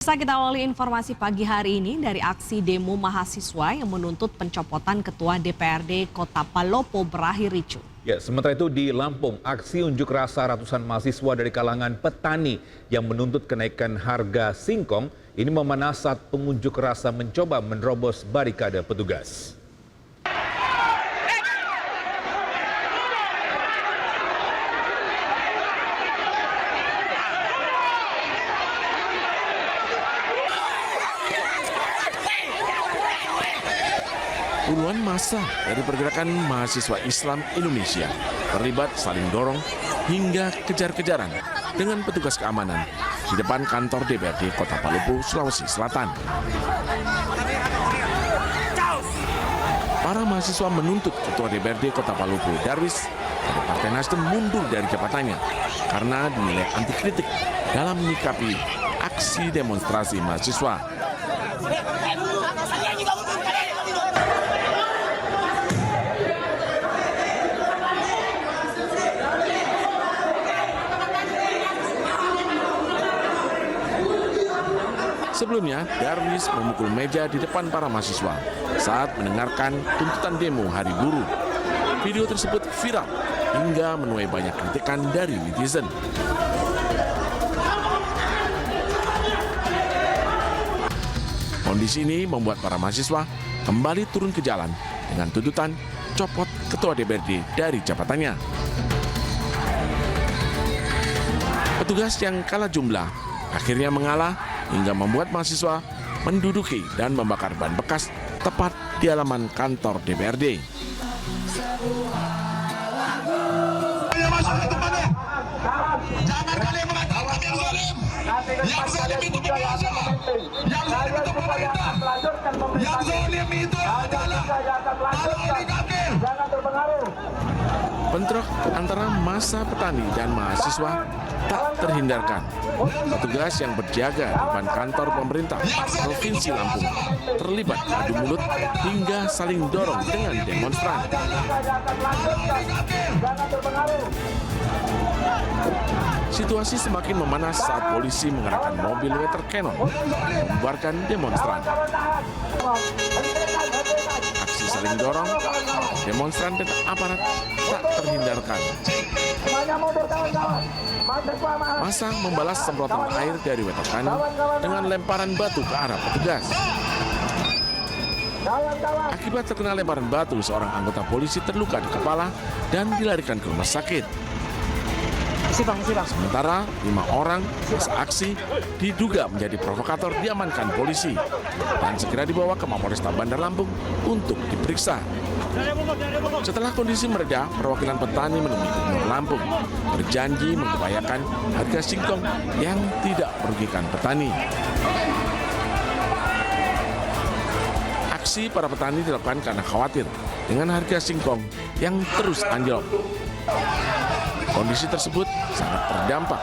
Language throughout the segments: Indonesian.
Kita awali informasi pagi hari ini dari aksi demo mahasiswa yang menuntut pencopotan Ketua DPRD Kota Palopo berakhir ricuh. Ya, sementara itu di Lampung, aksi unjuk rasa ratusan mahasiswa dari kalangan petani yang menuntut kenaikan harga singkong ini memanas saat pengunjuk rasa mencoba menerobos barikade petugas. Puluhan massa dari pergerakan mahasiswa Islam Indonesia terlibat saling dorong hingga kejar-kejaran dengan petugas keamanan di depan kantor DPRD Kota Palopo, Sulawesi Selatan. Para mahasiswa menuntut Ketua DPRD Kota Palopo, Darwis, dari Partai Nasdem mundur dari jabatannya karena dinilai anti kritik dalam menyikapi aksi demonstrasi mahasiswa. Sebelumnya, Darwis memukul meja di depan para mahasiswa saat mendengarkan tuntutan demo hari buruh. Video tersebut viral hingga menuai banyak kritikan dari netizen. Kondisi ini membuat para mahasiswa kembali turun ke jalan dengan tuntutan copot Ketua DPRD dari jabatannya. Petugas yang kalah jumlah akhirnya mengalah hingga membuat mahasiswa menduduki dan membakar ban bekas tepat di halaman kantor DPRD. Jangan kalian mengatakan yang zalim. Yang zalim itu penguasa. Yang zalim itu pemerintah. Yang zalim itu adalah para oligarki. Bentrok antara massa petani dan mahasiswa tak terhindarkan. Petugas yang berjaga di depan kantor pemerintah Provinsi Lampung terlibat adu mulut hingga saling dorong dengan demonstran. Situasi semakin memanas saat polisi mengerahkan mobil water cannon membubarkan demonstran. Aksi saling dorong, demonstran dan aparat tak terhindarkan. Massa membalas semprotan air dari water cannon dengan lemparan batu ke arah petugas. Akibat terkena lemparan batu, seorang anggota polisi terluka di kepala dan dilarikan ke rumah sakit. Sementara 5 orang masa aksi diduga menjadi provokator diamankan polisi dan segera dibawa ke Mapolresta Bandar Lampung untuk diperiksa. Setelah kondisi mereda, perwakilan petani menemui Gubernur Lampung berjanji mengupayakan harga singkong yang tidak merugikan petani. Aksi para petani dilakukan karena khawatir dengan harga singkong yang terus anjlok. Kondisi tersebut sangat berdampak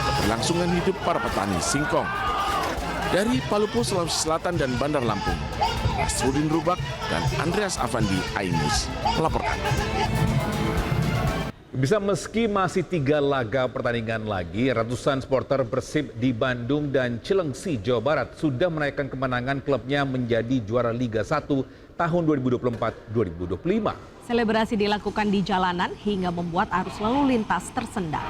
keberlangsungan hidup para petani singkong. Dari Palopo, Sulawesi Selatan dan Bandar Lampung, Asrudin Rubak dan Andreas Avandi, iNews melaporkan. Bisa meski masih 3 laga pertandingan lagi, ratusan supporter Persib di Bandung dan Cilengsi, Jawa Barat sudah merayakan kemenangan klubnya menjadi juara Liga 1 tahun 2024-2025. Selebrasi dilakukan di jalanan hingga membuat arus lalu lintas tersendat.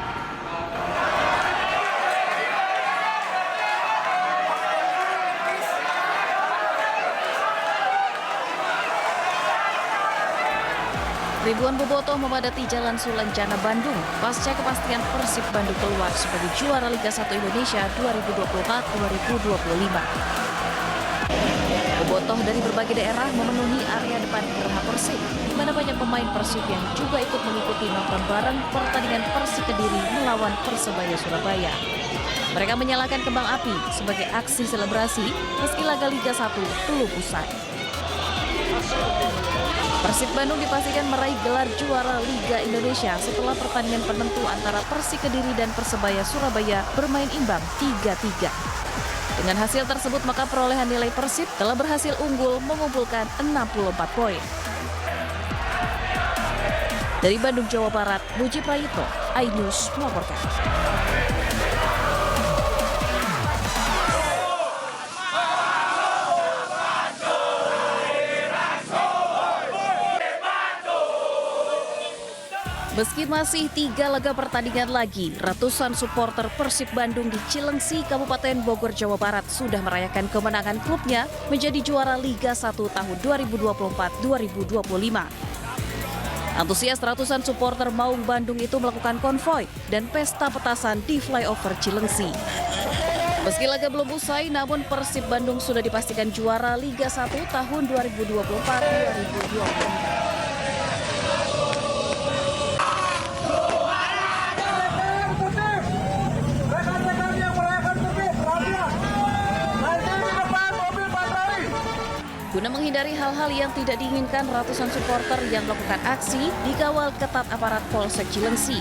Ribuan bobotoh memadati Jalan Sulencana Bandung pasca kepastian Persib Bandung keluar sebagai juara Liga 1 Indonesia 2024-2025. Bobotoh dari berbagai daerah memenuhi area depan Geraha Persib, di mana banyak pemain Persib yang juga ikut mengikuti nonton bareng pertandingan Persik Kediri melawan Persebaya Surabaya. Mereka menyalakan kembang api sebagai aksi selebrasi meski laga Liga 1 belum usai. Persib Bandung dipastikan meraih gelar juara Liga Indonesia setelah pertandingan penentu antara Persik Kediri dan Persebaya Surabaya bermain imbang 3-3. Dengan hasil tersebut, maka perolehan nilai Persib telah berhasil unggul mengumpulkan 64 poin. Dari Bandung, Jawa Barat, Muji Prayitno, iNews melaporkan. Meski masih 3 laga pertandingan lagi, ratusan supporter Persib Bandung di Cilengsi, Kabupaten Bogor, Jawa Barat sudah merayakan kemenangan klubnya menjadi juara Liga 1 tahun 2024-2025. Antusias ratusan supporter Maung Bandung itu melakukan konvoi dan pesta petasan di flyover Cilengsi. Meski laga belum usai, namun Persib Bandung sudah dipastikan juara Liga 1 tahun 2024-2025. Guna menghindari hal-hal yang tidak diinginkan, ratusan supporter yang melakukan aksi dikawal ketat aparat Polsek Cilengsi.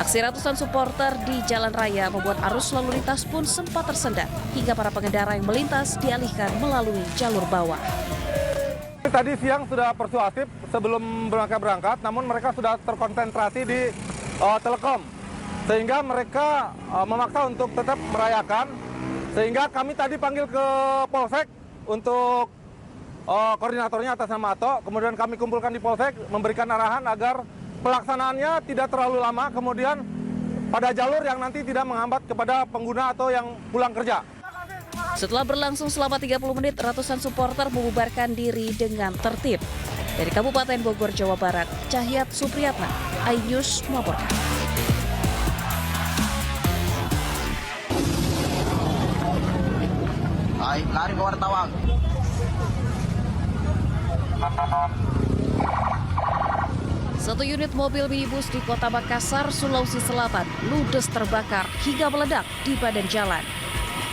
Aksi ratusan supporter di jalan raya membuat arus lalu lintas pun sempat tersendat, hingga para pengendara yang melintas dialihkan melalui jalur bawah. Tadi siang sudah persuasif sebelum berangkat, namun mereka sudah terkonsentrasi di Telekom, sehingga mereka memaksa untuk tetap merayakan, sehingga kami tadi panggil ke Polsek untuk koordinatornya atas nama Ato, kemudian kami kumpulkan di Polsek, memberikan arahan agar pelaksanaannya tidak terlalu lama, kemudian pada jalur yang nanti tidak menghambat kepada pengguna atau yang pulang kerja. Setelah berlangsung selama 30 menit, ratusan supporter membubarkan diri dengan tertib. Dari Kabupaten Bogor, Jawa Barat, Cahyat Supriyatna, iNews melaporkan. Lari ke wartawan. Satu unit mobil minibus di Kota Makassar, Sulawesi Selatan, ludes terbakar hingga meledak di badan jalan.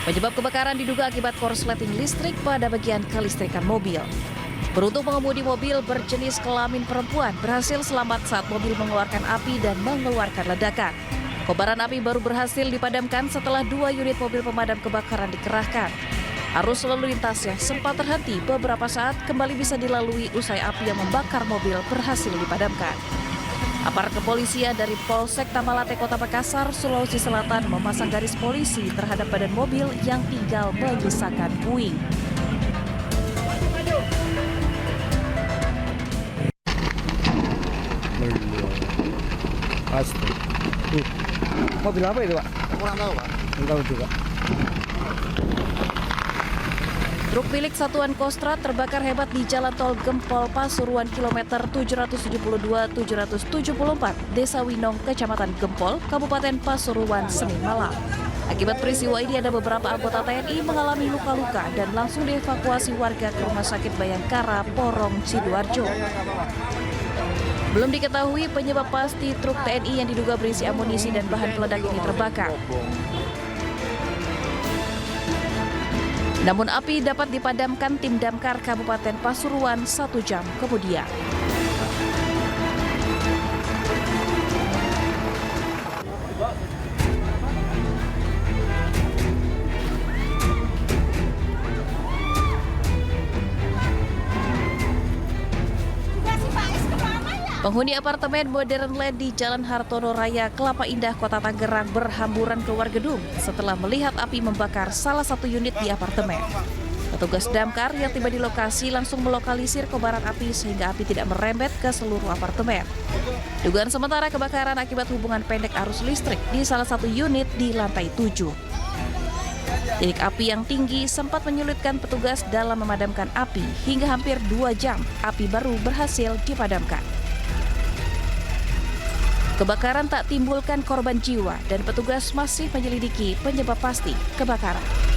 Penyebab kebakaran diduga akibat korsleting listrik pada bagian kelistrikan mobil. Beruntung pengemudi mobil berjenis kelamin perempuan berhasil selamat saat mobil mengeluarkan api dan mengeluarkan ledakan. Kobaran api baru berhasil dipadamkan setelah 2 unit mobil pemadam kebakaran dikerahkan. Arus lalu lintas yang sempat terhenti beberapa saat kembali bisa dilalui usai api yang membakar mobil berhasil dipadamkan. Aparat kepolisian dari Polsek Tamalate Kota Makassar, Sulawesi Selatan memasang garis polisi terhadap badan mobil yang tinggal menyisakan puing. Pasti. Mobil apa itu, Pak? Kurang tahu, Pak. Enggak juga. Truk milik Satuan Kostrad terbakar hebat di Jalan Tol Gempol Pasuruan kilometer 772-774, Desa Winong, Kecamatan Gempol, Kabupaten Pasuruan, Senin malam. Akibat peristiwa ini ada beberapa anggota TNI mengalami luka-luka dan langsung dievakuasi warga ke Rumah Sakit Bayangkara, Porong, Sidoarjo. Belum diketahui penyebab pasti truk TNI yang diduga berisi amunisi dan bahan peledak ini terbakar. Namun api dapat dipadamkan tim damkar Kabupaten Pasuruan 1 jam kemudian. Penghuni apartemen Modern Land di Jalan Hartono Raya, Kelapa Indah, Kota Tangerang berhamburan keluar gedung setelah melihat api membakar salah satu unit di apartemen. Petugas damkar yang tiba di lokasi langsung melokalisir kobaran api sehingga api tidak merembet ke seluruh apartemen. Dugaan sementara kebakaran akibat hubungan pendek arus listrik di salah satu unit di lantai 7. Titik api yang tinggi sempat menyulitkan petugas dalam memadamkan api hingga hampir 2 jam api baru berhasil dipadamkan. Kebakaran tak timbulkan korban jiwa dan petugas masih menyelidiki penyebab pasti kebakaran.